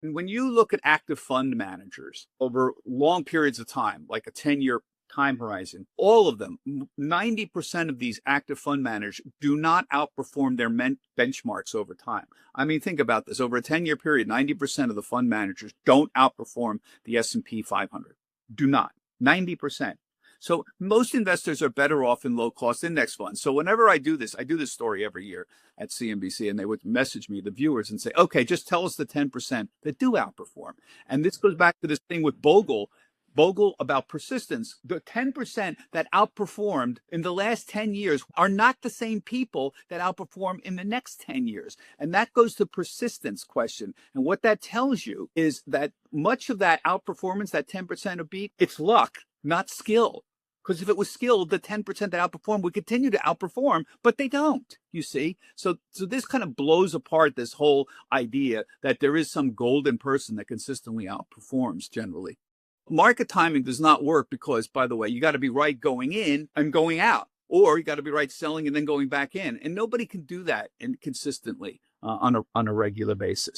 And when you look at active fund managers over long periods of time, like a 10-year time horizon, all of them, 90% of these active fund managers do not outperform their benchmarks over time. I mean, think about this. Over a 10-year period, 90% of the fund managers don't outperform the S&P 500. Do not. 90%. So most investors are better off in low-cost index funds. So whenever I do this story every year at CNBC, and they would message me, the viewers, and say, okay, just tell us the 10% that do outperform. And this goes back to this thing with Bogle about persistence. The 10% that outperformed in the last 10 years are not the same people that outperform in the next 10 years. And that goes to persistence question. And what that tells you is that much of that outperformance, that 10% of beat, it's luck, not skill. Because if it was skill, the 10% that outperform would continue to outperform, but they don't, you see? So this kind of blows apart this whole idea that there is some golden person that consistently outperforms generally. Market timing does not work because, by the way, you got to be right going in and going out, or you got to be right selling and then going back in. And nobody can do that consistently on a regular basis.